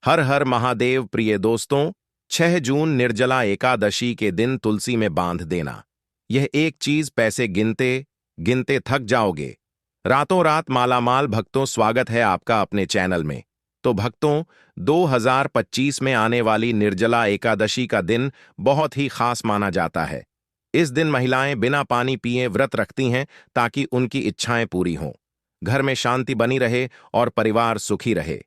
हर हर महादेव प्रिय दोस्तों। 6 जून निर्जला एकादशी के दिन तुलसी में बांध देना। यह एक चीज पैसे गिनते गिनते थक जाओगे। रातों रात मालामाल भक्तों, स्वागत है आपका अपने चैनल में। तो भक्तों, 2025 में आने वाली निर्जला एकादशी का दिन बहुत ही खास माना जाता है। इस दिन महिलाएं बिना पानी पिए व्रत रखती हैं ताकि उनकी इच्छाएं पूरी हों, घर में शांति बनी रहे और परिवार सुखी रहे।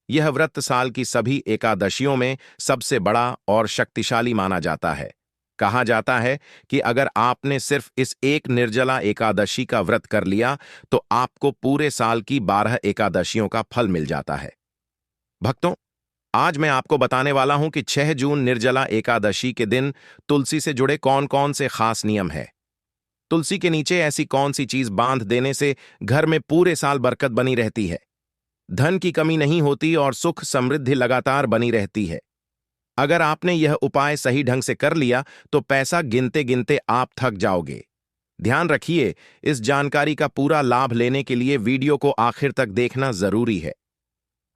यह व्रत साल की सभी एकादशियों में सबसे बड़ा और शक्तिशाली माना जाता है। कहा जाता है कि अगर आपने सिर्फ इस एक निर्जला एकादशी का व्रत कर लिया तो आपको पूरे साल की 12 एकादशियों का फल मिल जाता है। भक्तों, आज मैं आपको बताने वाला हूं कि 6 जून निर्जला एकादशी के दिन तुलसी से जुड़े कौन कौन से खास नियम है। तुलसी के नीचे ऐसी कौन सी चीज बांध देने से घर में पूरे साल बरकत बनी रहती है, धन की कमी नहीं होती और सुख समृद्धि लगातार बनी रहती है। अगर आपने यह उपाय सही ढंग से कर लिया तो पैसा गिनते गिनते आप थक जाओगे। ध्यान रखिए, इस जानकारी का पूरा लाभ लेने के लिए वीडियो को आखिर तक देखना जरूरी है।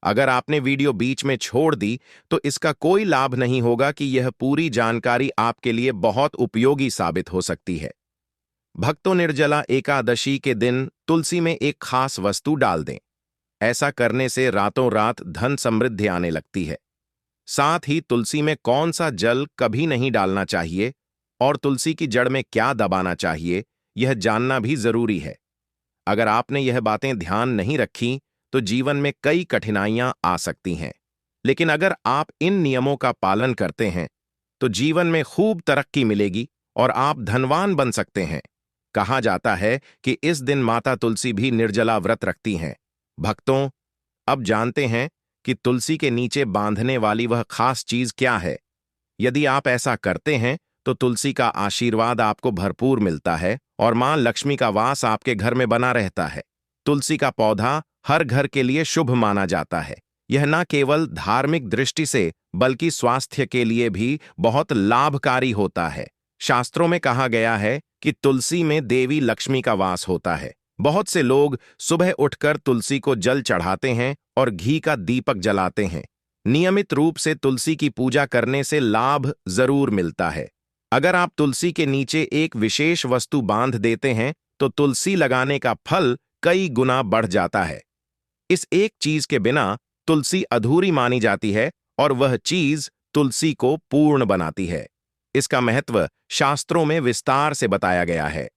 अगर आपने वीडियो बीच में छोड़ दी तो इसका कोई लाभ नहीं होगा कि यह पूरी जानकारी आपके लिए बहुत उपयोगी साबित हो सकती है। भक्तों, निर्जला एकादशी के दिन तुलसी में एक खास वस्तु डाल दें। ऐसा करने से रातों रात धन समृद्धि आने लगती है। साथ ही तुलसी में कौन सा जल कभी नहीं डालना चाहिए और तुलसी की जड़ में क्या दबाना चाहिए, यह जानना भी जरूरी है। अगर आपने यह बातें ध्यान नहीं रखी तो जीवन में कई कठिनाइयां आ सकती हैं। लेकिन अगर आप इन नियमों का पालन करते हैं तो जीवन में खूब तरक्की मिलेगी और आप धनवान बन सकते हैं। कहा जाता है कि इस दिन माता तुलसी भी निर्जला व्रत रखती हैं। भक्तों, अब जानते हैं कि तुलसी के नीचे बांधने वाली वह खास चीज क्या है। यदि आप ऐसा करते हैं तो तुलसी का आशीर्वाद आपको भरपूर मिलता है और मां लक्ष्मी का वास आपके घर में बना रहता है। तुलसी का पौधा हर घर के लिए शुभ माना जाता है। यह न केवल धार्मिक दृष्टि से बल्कि स्वास्थ्य के लिए भी बहुत लाभकारी होता है। शास्त्रों में कहा गया है कि तुलसी में देवी लक्ष्मी का वास होता है। बहुत से लोग सुबह उठकर तुलसी को जल चढ़ाते हैं और घी का दीपक जलाते हैं। नियमित रूप से तुलसी की पूजा करने से लाभ जरूर मिलता है। अगर आप तुलसी के नीचे एक विशेष वस्तु बांध देते हैं तो तुलसी लगाने का फल कई गुना बढ़ जाता है। इस एक चीज के बिना तुलसी अधूरी मानी जाती है और वह चीज तुलसी को पूर्ण बनाती है। इसका महत्व शास्त्रों में विस्तार से बताया गया है।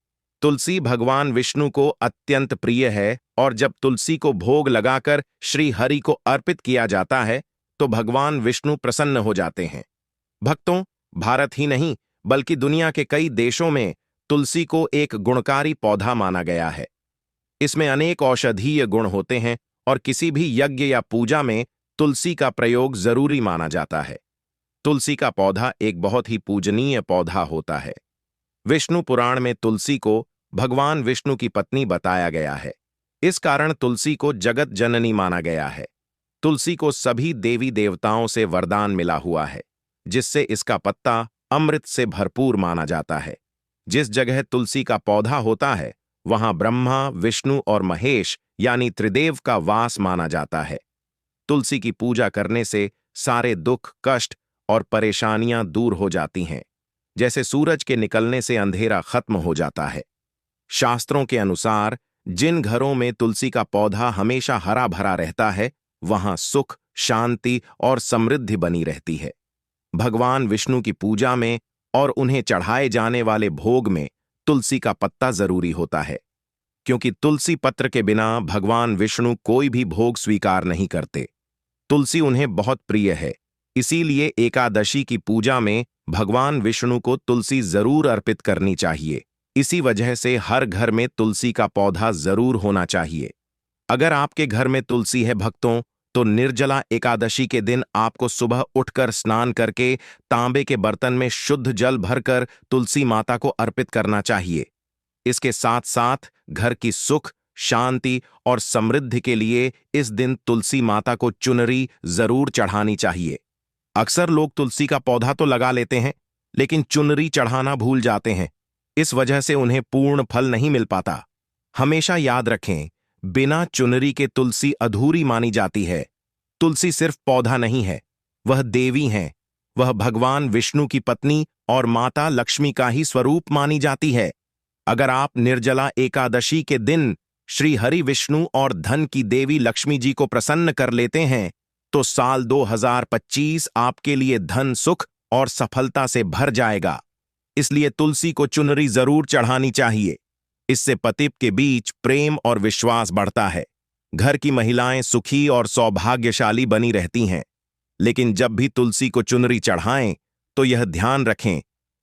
तुलसी भगवान विष्णु को अत्यंत प्रिय है और जब तुलसी को भोग लगाकर श्री हरि को अर्पित किया जाता है तो भगवान विष्णु प्रसन्न हो जाते हैं। भक्तों, भारत ही नहीं बल्कि दुनिया के कई देशों में तुलसी को एक गुणकारी पौधा माना गया है। इसमें अनेक औषधीय गुण होते हैं और किसी भी यज्ञ या पूजा में तुलसी का प्रयोग जरूरी माना जाता है। तुलसी का पौधा एक बहुत ही पूजनीय पौधा होता है। विष्णु पुराण में तुलसी को भगवान विष्णु की पत्नी बताया गया है। इस कारण तुलसी को जगत जननी माना गया है। तुलसी को सभी देवी देवताओं से वरदान मिला हुआ है, जिससे इसका पत्ता अमृत से भरपूर माना जाता है। जिस जगह तुलसी का पौधा होता है वहां ब्रह्मा, विष्णु और महेश यानी त्रिदेव का वास माना जाता है। तुलसी की पूजा करने से सारे दुख, कष्ट और परेशानियां दूर हो जाती हैं। जैसे सूरज के निकलने से अंधेरा खत्म हो जाता है। शास्त्रों के अनुसार जिन घरों में तुलसी का पौधा हमेशा हरा भरा रहता है वहां सुख, शांति और समृद्धि बनी रहती है। भगवान विष्णु की पूजा में और उन्हें चढ़ाए जाने वाले भोग में तुलसी का पत्ता जरूरी होता है, क्योंकि तुलसी पत्र के बिना भगवान विष्णु कोई भी भोग स्वीकार नहीं करते। तुलसी उन्हें बहुत प्रिय है, इसीलिए एकादशी की पूजा में भगवान विष्णु को तुलसी जरूर अर्पित करनी चाहिए। इसी वजह से हर घर में तुलसी का पौधा जरूर होना चाहिए। अगर आपके घर में तुलसी है भक्तों, तो निर्जला एकादशी के दिन आपको सुबह उठकर स्नान करके तांबे के बर्तन में शुद्ध जल भरकर तुलसी माता को अर्पित करना चाहिए। इसके साथ साथ घर की सुख, शांति और समृद्धि के लिए इस दिन तुलसी माता को चुनरी जरूर चढ़ानी चाहिए। अक्सर लोग तुलसी का पौधा तो लगा लेते हैं लेकिन चुनरी चढ़ाना भूल जाते हैं। इस वजह से उन्हें पूर्ण फल नहीं मिल पाता। हमेशा याद रखें, बिना चुनरी के तुलसी अधूरी मानी जाती है। तुलसी सिर्फ पौधा नहीं है, वह देवी हैं। वह भगवान विष्णु की पत्नी और माता लक्ष्मी का ही स्वरूप मानी जाती है। अगर आप निर्जला एकादशी के दिन श्री हरि विष्णु और धन की देवी लक्ष्मी जी को प्रसन्न कर लेते हैं तो साल 2025 आपके लिए धन, सुख और सफलता से भर जाएगा। इसलिए तुलसी को चुनरी जरूर चढ़ानी चाहिए। इससे पति के बीच प्रेम और विश्वास बढ़ता है। घर की महिलाएं सुखी और सौभाग्यशाली बनी रहती हैं। लेकिन जब भी तुलसी को चुनरी चढ़ाएं तो यह ध्यान रखें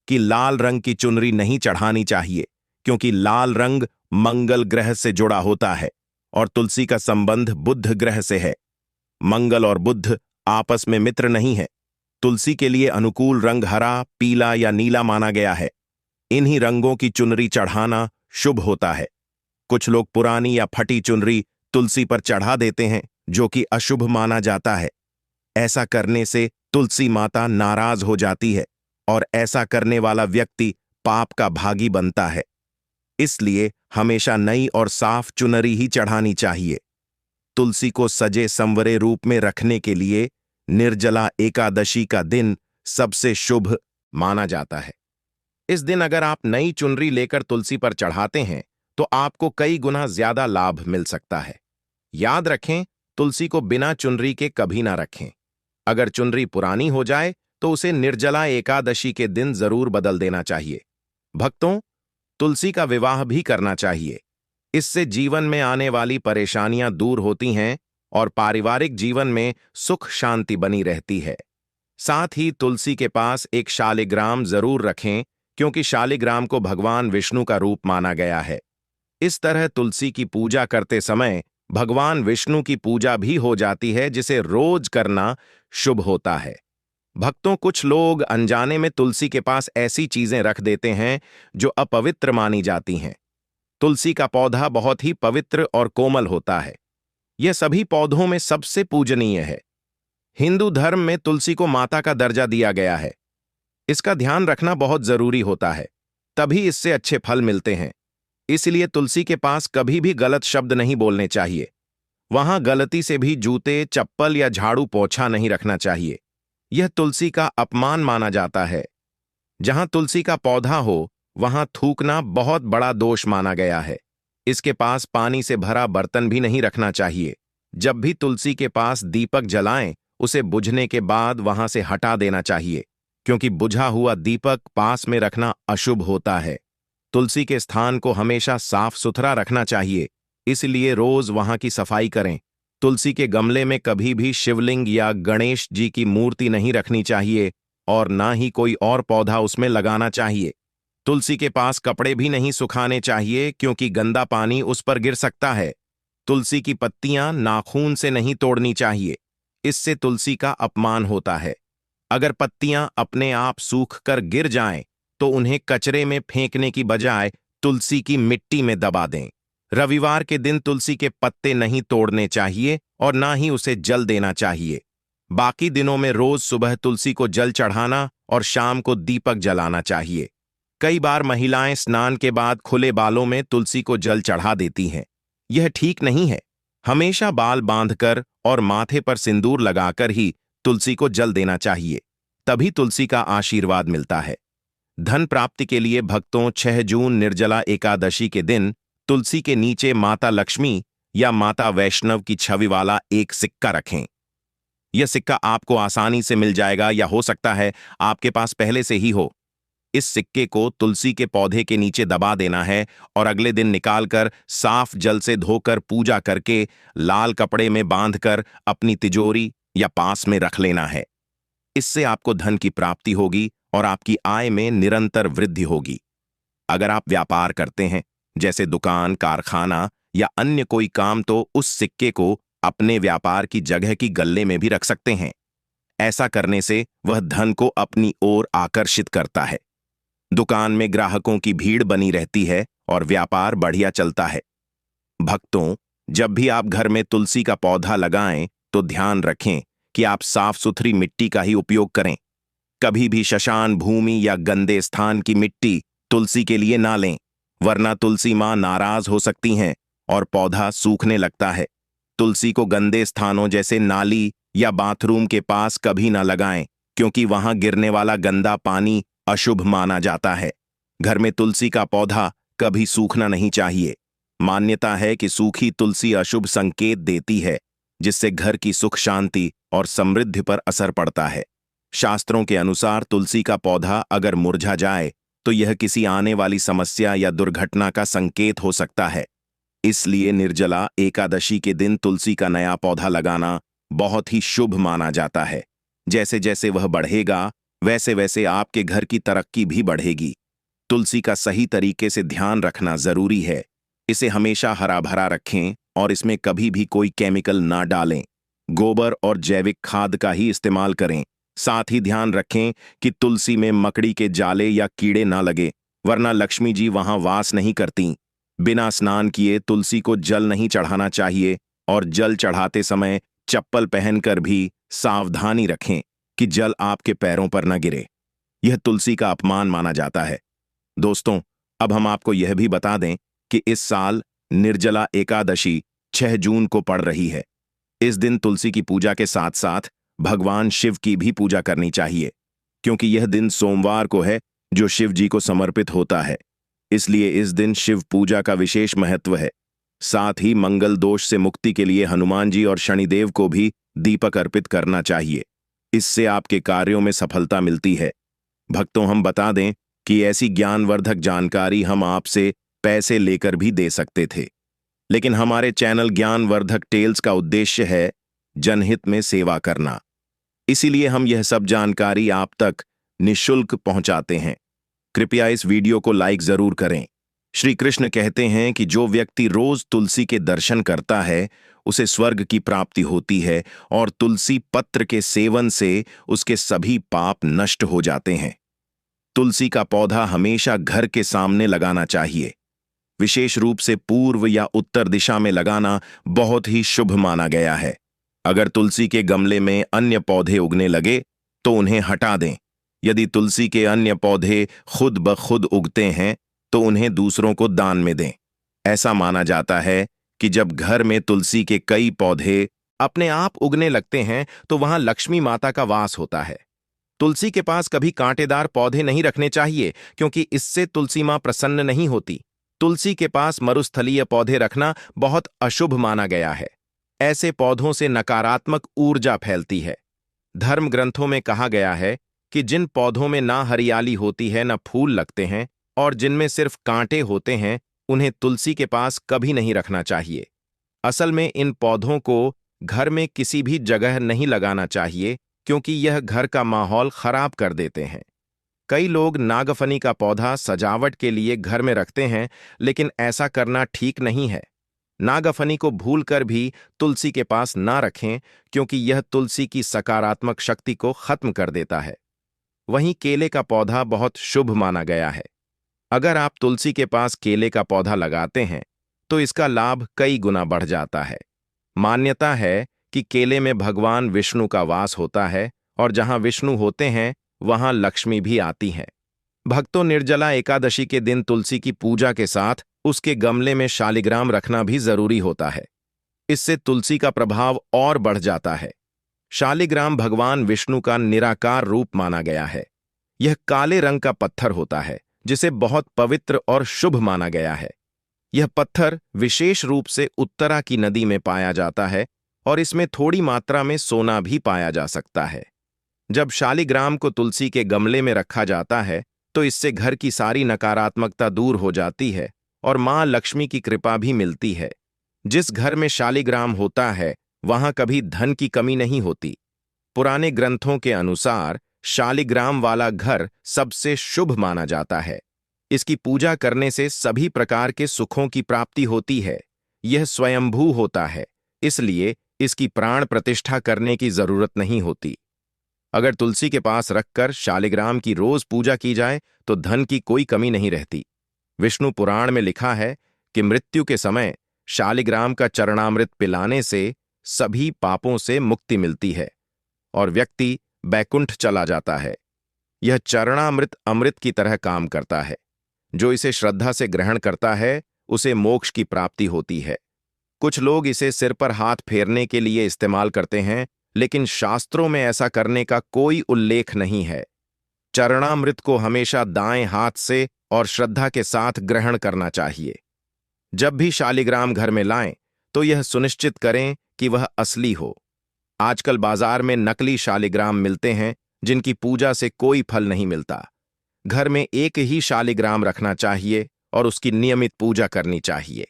कि लाल रंग की चुनरी नहीं चढ़ानी चाहिए, क्योंकि लाल रंग मंगल ग्रह से जुड़ा होता है और तुलसी का संबंध बुध ग्रह से है। मंगल और बुध आपस में मित्र नहीं है। तुलसी के लिए अनुकूल रंग हरा, पीला या नीला माना गया है। इन्हीं रंगों की चुनरी चढ़ाना शुभ होता है। कुछ लोग पुरानी या फटी चुनरी तुलसी पर चढ़ा देते हैं, जो कि अशुभ माना जाता है। ऐसा करने से तुलसी माता नाराज हो जाती है और ऐसा करने वाला व्यक्ति पाप का भागी बनता है। इसलिए हमेशा नई और साफ चुनरी ही चढ़ानी चाहिए। तुलसी को सजे संवरे रूप में रखने के लिए निर्जला एकादशी का दिन सबसे शुभ माना जाता है। इस दिन अगर आप नई चुनरी लेकर तुलसी पर चढ़ाते हैं तो आपको कई गुना ज्यादा लाभ मिल सकता है। याद रखें, तुलसी को बिना चुनरी के कभी ना रखें। अगर चुनरी पुरानी हो जाए तो उसे निर्जला एकादशी के दिन जरूर बदल देना चाहिए। भक्तों, तुलसी का विवाह भी करना चाहिए। इससे जीवन में आने वाली परेशानियां दूर होती हैं और पारिवारिक जीवन में सुख शांति बनी रहती है। साथ ही तुलसी के पास एक शालिग्राम जरूर रखें, क्योंकि शालिग्राम को भगवान विष्णु का रूप माना गया है। इस तरह तुलसी की पूजा करते समय भगवान विष्णु की पूजा भी हो जाती है, जिसे रोज करना शुभ होता है। भक्तों, कुछ लोग अनजाने में तुलसी के पास ऐसी चीजें रख देते हैं जो अपवित्र मानी जाती हैं। तुलसी का पौधा बहुत ही पवित्र और कोमल होता है। यह सभी पौधों में सबसे पूजनीय है। हिंदू धर्म में तुलसी को माता का दर्जा दिया गया है। इसका ध्यान रखना बहुत जरूरी होता है, तभी इससे अच्छे फल मिलते हैं। इसलिए तुलसी के पास कभी भी गलत शब्द नहीं बोलने चाहिए। वहां गलती से भी जूते, चप्पल या झाड़ू पोंछा नहीं रखना चाहिए। यह तुलसी का अपमान माना जाता है। जहां तुलसी का पौधा हो वहां थूकना बहुत बड़ा दोष माना गया है। इसके पास पानी से भरा बर्तन भी नहीं रखना चाहिए। जब भी तुलसी के पास दीपक जलाएं, उसे बुझने के बाद वहां से हटा देना चाहिए, क्योंकि बुझा हुआ दीपक पास में रखना अशुभ होता है। तुलसी के स्थान को हमेशा साफ सुथरा रखना चाहिए, इसलिए रोज वहां की सफाई करें। तुलसी के गमले में कभी भी शिवलिंग या गणेश जी की मूर्ति नहीं रखनी चाहिए और ना ही कोई और पौधा उसमें लगाना चाहिए। तुलसी के पास कपड़े भी नहीं सुखाने चाहिए, क्योंकि गंदा पानी उस पर गिर सकता है। तुलसी की पत्तियां नाखून से नहीं तोड़नी चाहिए, इससे तुलसी का अपमान होता है। अगर पत्तियां अपने आप सूख कर गिर जाएं, तो उन्हें कचरे में फेंकने की बजाय तुलसी की मिट्टी में दबा दें। रविवार के दिन तुलसी के पत्ते नहीं तोड़ने चाहिए और ना ही उसे जल देना चाहिए। बाकी दिनों में रोज सुबह तुलसी को जल चढ़ाना और शाम को दीपक जलाना चाहिए। कई बार महिलाएं स्नान के बाद खुले बालों में तुलसी को जल चढ़ा देती हैं। यह ठीक नहीं है। हमेशा बाल बांधकर और माथे पर सिंदूर लगाकर ही तुलसी को जल देना चाहिए, तभी तुलसी का आशीर्वाद मिलता है। धन प्राप्ति के लिए भक्तों 6 जून निर्जला एकादशी के दिन तुलसी के नीचे माता लक्ष्मी या माता वैष्णव की छवि वाला एक सिक्का रखें। यह सिक्का आपको आसानी से मिल जाएगा या हो सकता है आपके पास पहले से ही हो। इस सिक्के को तुलसी के पौधे के नीचे दबा देना है और अगले दिन निकालकर साफ जल से धोकर पूजा करके लाल कपड़े में बांधकर अपनी तिजोरी या पास में रख लेना है। इससे आपको धन की प्राप्ति होगी और आपकी आय में निरंतर वृद्धि होगी। अगर आप व्यापार करते हैं, जैसे दुकान, कारखाना या अन्य कोई काम, तो उस सिक्के को अपने व्यापार की जगह की गल्ले में भी रख सकते हैं। ऐसा करने से वह धन को अपनी ओर आकर्षित करता है। दुकान में ग्राहकों की भीड़ बनी रहती है और व्यापार बढ़िया चलता है। भक्तों, जब भी आप घर में तुलसी का पौधा लगाएं तो ध्यान रखें कि आप साफ सुथरी मिट्टी का ही उपयोग करें। कभी भी शशान भूमि या गंदे स्थान की मिट्टी तुलसी के लिए ना लें, वरना तुलसी मां नाराज हो सकती हैं और पौधा सूखने लगता है। तुलसी को गंदे स्थानों जैसे नाली, या बाथरूम के पास कभी ना लगाएं, क्योंकि वहां गिरने वाला गंदा पानी अशुभ माना जाता है। घर में तुलसी का पौधा कभी सूखना नहीं चाहिए। मान्यता है कि सूखी तुलसी अशुभ संकेत देती है, जिससे घर की सुख शांति और समृद्धि पर असर पड़ता है। शास्त्रों के अनुसार तुलसी का पौधा अगर मुरझा जाए तो यह किसी आने वाली समस्या या दुर्घटना का संकेत हो सकता है। इसलिए निर्जला एकादशी के दिन तुलसी का नया पौधा लगाना बहुत ही शुभ माना जाता है। जैसे जैसे वह बढ़ेगा, वैसे वैसे आपके घर की तरक्की भी बढ़ेगी। तुलसी का सही तरीके से ध्यान रखना जरूरी है। इसे हमेशा हरा भरा रखें और इसमें कभी भी कोई केमिकल ना डालें। गोबर और जैविक खाद का ही इस्तेमाल करें। साथ ही ध्यान रखें कि तुलसी में मकड़ी के जाले या कीड़े ना लगे, वरना लक्ष्मी जी वहां वास नहीं करती। बिना स्नान किए तुलसी को जल नहीं चढ़ाना चाहिए और जल चढ़ाते समय चप्पल पहनकर भी सावधानी रखें कि जल आपके पैरों पर न गिरे। यह तुलसी का अपमान माना जाता है। दोस्तों, अब हम आपको यह भी बता दें कि इस साल निर्जला एकादशी 6 जून को पड़ रही है। इस दिन तुलसी की पूजा के साथ साथ भगवान शिव की भी पूजा करनी चाहिए, क्योंकि यह दिन सोमवार को है जो शिव जी को समर्पित होता है। इसलिए इस दिन शिव पूजा का विशेष महत्व है। साथ ही मंगल दोष से मुक्ति के लिए हनुमान जी और शनिदेव को भी दीपक अर्पित करना चाहिए। इससे आपके कार्यों में सफलता मिलती है। भक्तों, हम बता दें कि ऐसी ज्ञानवर्धक जानकारी हम आपसे पैसे लेकर भी दे सकते थे, लेकिन हमारे चैनल ज्ञानवर्धक टेल्स का उद्देश्य है जनहित में सेवा करना। इसीलिए हम यह सब जानकारी आप तक निःशुल्क पहुंचाते हैं। कृपया इस वीडियो को लाइक जरूर करें। श्री कृष्ण कहते हैं कि जो व्यक्ति रोज तुलसी के दर्शन करता है उसे स्वर्ग की प्राप्ति होती है और तुलसी पत्र के सेवन से उसके सभी पाप नष्ट हो जाते हैं। तुलसी का पौधा हमेशा घर के सामने लगाना चाहिए। विशेष रूप से पूर्व या उत्तर दिशा में लगाना बहुत ही शुभ माना गया है। अगर तुलसी के गमले में अन्य पौधे उगने लगे तो उन्हें हटा दें। यदि तुलसी के अन्य पौधे खुद ब खुद उगते हैं तो उन्हें दूसरों को दान में दें। ऐसा माना जाता है कि जब घर में तुलसी के कई पौधे अपने आप उगने लगते हैं तो वहां लक्ष्मी माता का वास होता है। तुलसी के पास कभी कांटेदार पौधे नहीं रखने चाहिए, क्योंकि इससे तुलसी मां प्रसन्न नहीं होती। तुलसी के पास मरुस्थलीय पौधे रखना बहुत अशुभ माना गया है। ऐसे पौधों से नकारात्मक ऊर्जा फैलती है। धर्म ग्रंथों में कहा गया है कि जिन पौधों में ना हरियाली होती है, ना फूल लगते हैं और जिनमें सिर्फ कांटे होते हैं, उन्हें तुलसी के पास कभी नहीं रखना चाहिए। असल में इन पौधों को घर में किसी भी जगह नहीं लगाना चाहिए, क्योंकि यह घर का माहौल खराब कर देते हैं। कई लोग नागफनी का पौधा सजावट के लिए घर में रखते हैं, लेकिन ऐसा करना ठीक नहीं है। नागफनी को भूलकर भी तुलसी के पास ना रखें, क्योंकि यह तुलसी की सकारात्मक शक्ति को खत्म कर देता है। वहीं केले का पौधा बहुत शुभ माना गया है। अगर आप तुलसी के पास केले का पौधा लगाते हैं तो इसका लाभ कई गुना बढ़ जाता है। मान्यता है कि केले में भगवान विष्णु का वास होता है और जहां विष्णु होते हैं वहां लक्ष्मी भी आती है। भक्तों, निर्जला एकादशी के दिन तुलसी की पूजा के साथ उसके गमले में शालिग्राम रखना भी जरूरी होता है। इससे तुलसी का प्रभाव और बढ़ जाता है। शालिग्राम भगवान विष्णु का निराकार रूप माना गया है। यह काले रंग का पत्थर होता है, जिसे बहुत पवित्र और शुभ माना गया है। यह पत्थर विशेष रूप से उत्तरा की नदी में पाया जाता है और इसमें थोड़ी मात्रा में सोना भी पाया जा सकता है। जब शालिग्राम को तुलसी के गमले में रखा जाता है तो इससे घर की सारी नकारात्मकता दूर हो जाती है और मां लक्ष्मी की कृपा भी मिलती है। जिस घर में शालिग्राम होता है वहां कभी धन की कमी नहीं होती। पुराने ग्रंथों के अनुसार शालिग्राम वाला घर सबसे शुभ माना जाता है। इसकी पूजा करने से सभी प्रकार के सुखों की प्राप्ति होती है। यह स्वयंभू होता है, इसलिए इसकी प्राण प्रतिष्ठा करने की जरूरत नहीं होती। अगर तुलसी के पास रखकर शालिग्राम की रोज पूजा की जाए तो धन की कोई कमी नहीं रहती। विष्णु पुराण में लिखा है कि मृत्यु के समय शालिग्राम का चरणामृत पिलाने से सभी पापों से मुक्ति मिलती है और व्यक्ति बैकुंठ चला जाता है। यह चरणामृत अमृत की तरह काम करता है। जो इसे श्रद्धा से ग्रहण करता है उसे मोक्ष की प्राप्ति होती है। कुछ लोग इसे सिर पर हाथ फेरने के लिए इस्तेमाल करते हैं, लेकिन शास्त्रों में ऐसा करने का कोई उल्लेख नहीं है। चरणामृत को हमेशा दाएं हाथ से और श्रद्धा के साथ ग्रहण करना चाहिए। जब भी शालिग्राम घर में लाएं तो यह सुनिश्चित करें कि वह असली हो। आजकल बाजार में नकली शालिग्राम मिलते हैं जिनकी पूजा से कोई फल नहीं मिलता। घर में एक ही शालिग्राम रखना चाहिए और उसकी नियमित पूजा करनी चाहिए।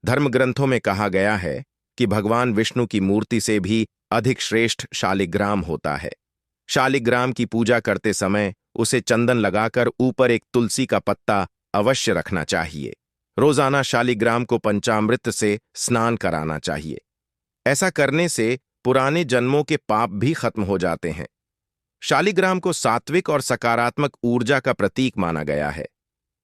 धर्म ग्रंथों में कहा गया है कि भगवान विष्णु की मूर्ति से भी अधिक श्रेष्ठ शालिग्राम होता है। शालिग्राम की पूजा करते समय उसे चंदन लगाकर ऊपर एक तुलसी का पत्ता अवश्य रखना चाहिए। रोजाना शालिग्राम को पंचामृत से स्नान कराना चाहिए। ऐसा करने से पुराने जन्मों के पाप भी खत्म हो जाते हैं। शालिग्राम को सात्विक और सकारात्मक ऊर्जा का प्रतीक माना गया है।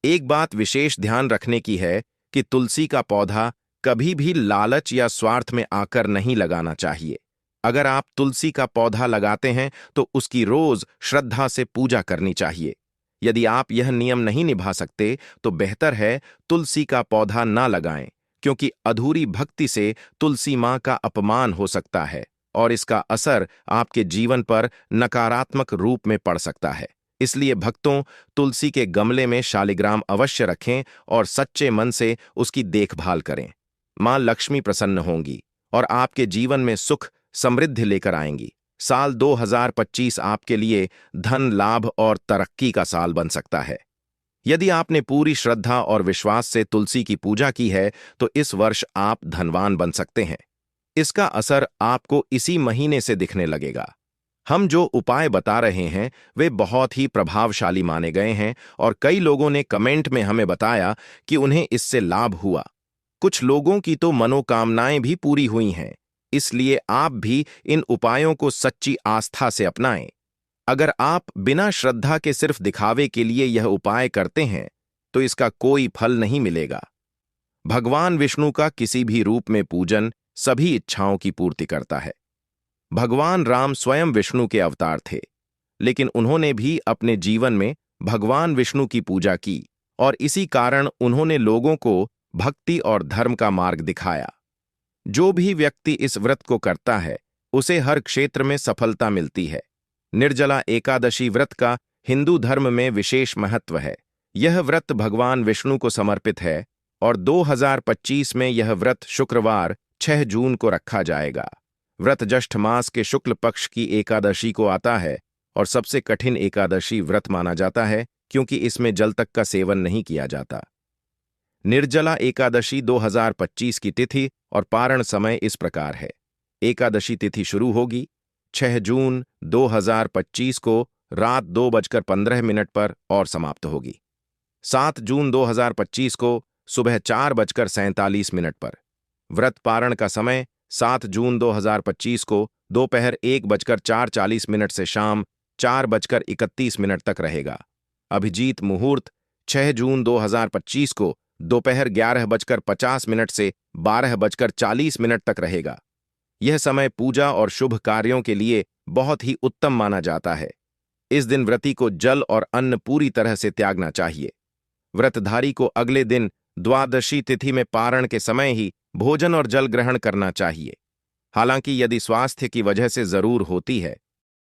एक बात विशेष ध्यान रखने की है कि तुलसी का पौधा कभी भी लालच या स्वार्थ में आकर नहीं लगाना चाहिए। अगर आप तुलसी का पौधा लगाते हैं तो उसकी रोज श्रद्धा से पूजा करनी चाहिए। यदि आप यह नियम नहीं निभा सकते तो बेहतर है तुलसी का पौधा ना लगाएं, क्योंकि अधूरी भक्ति से तुलसी मां का अपमान हो सकता है और इसका असर आपके जीवन पर नकारात्मक रूप में पड़ सकता है। इसलिए भक्तों, तुलसी के गमले में शालिग्राम अवश्य रखें और सच्चे मन से उसकी देखभाल करें। मां लक्ष्मी प्रसन्न होंगी और आपके जीवन में सुख समृद्धि लेकर आएंगी। साल 2025 आपके लिए धन लाभ और तरक्की का साल बन सकता है। यदि आपने पूरी श्रद्धा और विश्वास से तुलसी की पूजा की है तो इस वर्ष आप धनवान बन सकते हैं। इसका असर आपको इसी महीने से दिखने लगेगा। हम जो उपाय बता रहे हैं वे बहुत ही प्रभावशाली माने गए हैं और कई लोगों ने कमेंट में हमें बताया कि उन्हें इससे लाभ हुआ। कुछ लोगों की तो मनोकामनाएं भी पूरी हुई हैं। इसलिए आप भी इन उपायों को सच्ची आस्था से अपनाएं। अगर आप बिना श्रद्धा के सिर्फ दिखावे के लिए यह उपाय करते हैं तो इसका कोई फल नहीं मिलेगा। भगवान विष्णु का किसी भी रूप में पूजन सभी इच्छाओं की पूर्ति करता है। भगवान राम स्वयं विष्णु के अवतार थे, लेकिन उन्होंने भी अपने जीवन में भगवान विष्णु की पूजा की और इसी कारण उन्होंने लोगों को भक्ति और धर्म का मार्ग दिखाया। जो भी व्यक्ति इस व्रत को करता है उसे हर क्षेत्र में सफलता मिलती है। निर्जला एकादशी व्रत का हिंदू धर्म में विशेष महत्व है। यह व्रत भगवान विष्णु को समर्पित है और 2025 में यह व्रत शुक्रवार 6 जून को रखा जाएगा। व्रत ज्येष्ठ मास के शुक्ल पक्ष की एकादशी को आता है और सबसे कठिन एकादशी व्रत माना जाता है क्योंकि इसमें जल तक का सेवन नहीं किया जाता। निर्जला एकादशी 2025 की तिथि और पारण समय इस प्रकार है। एकादशी तिथि शुरू होगी 6 जून 2025 को रात 2:15 पर और समाप्त होगी 7 जून 2025 को सुबह 4:47 पर। व्रत पारण का समय 7 जून 2025 को दोपहर 1:04 से शाम 4:31 तक रहेगा। अभिजीत मुहूर्त 6 जून 2025 को दोपहर 11:50 से 12:40 तक रहेगा। यह समय पूजा और शुभ कार्यों के लिए बहुत ही उत्तम माना जाता है। इस दिन व्रती को जल और अन्न पूरी तरह से त्यागना चाहिए। व्रतधारी को अगले दिन द्वादशी तिथि में पारण के समय ही भोजन और जल ग्रहण करना चाहिए। हालांकि यदि स्वास्थ्य की वजह से जरूर होती है